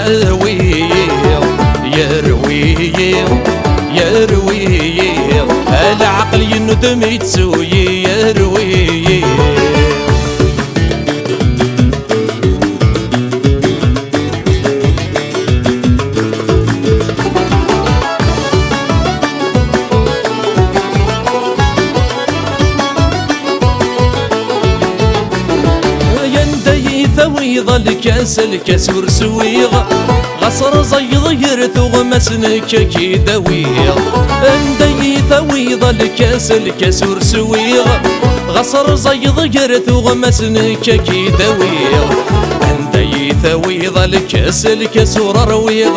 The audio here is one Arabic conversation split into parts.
ناوي يروي يروي العقل يندم يتسوي يروي. يظل الكاس ورسويغ غصر زيض يرثو مسنك كي دويغ اندي ثوي ظل الكاس ورسويغ غصر زيض يرثو مسنك كي دويغ اندي ثوي ظل الكاس ورويغ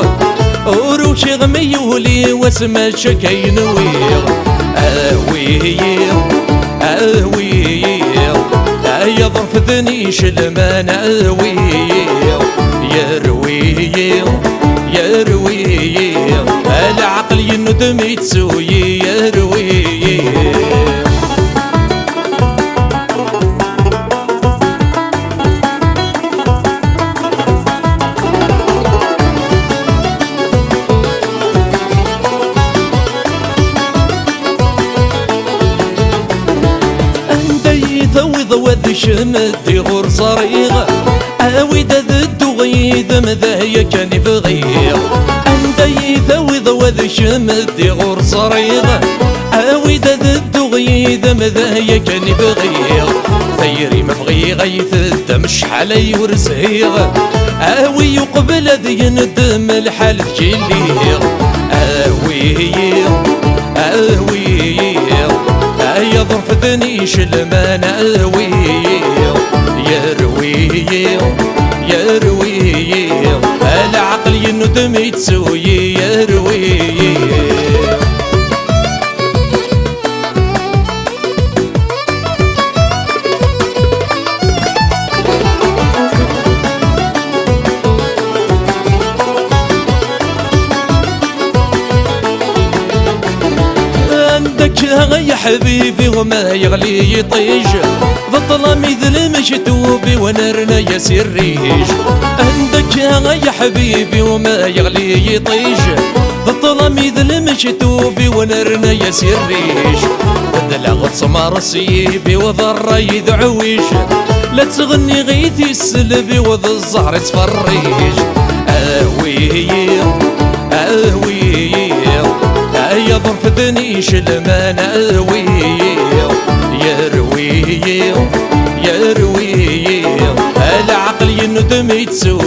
وروش غمي ولي واسمى شكي نويغ اويغ اويغ يظرف ذنيش الماء ناوي يروي يروي العقل يندم يتسوي يروي. ذوذ شمدي غور صريغ اوي دذ غيد مذايا كان بغيغ اندي ذوذ شمدي غور صريغ اوي دذ غيد مذايا كان بغيغ ثيري مبغي غيث الدم شحال يورزهيغ اوي يقبل ذي ندم الحال تجليغ اوي اوي يظرف ذنيش الماء ناوي يروي يروي العقل يندم يتسوي يروي. يا حبيبي وما يغلي يطيج بطلامي ذل مشتوبي ونرنا يسير ريج عندك يا حبيبي وما يغلي يطيج بطلامي ذل مشتوبي ونرنا يسير ريج بدل غطس مرسيبي وضر يدعويج لا تغني غيثي السلبي وذ الزهر تفريج اوي اوي يظرف ذنيش الماء ناوي يروي يروي العقل يندم يتسوي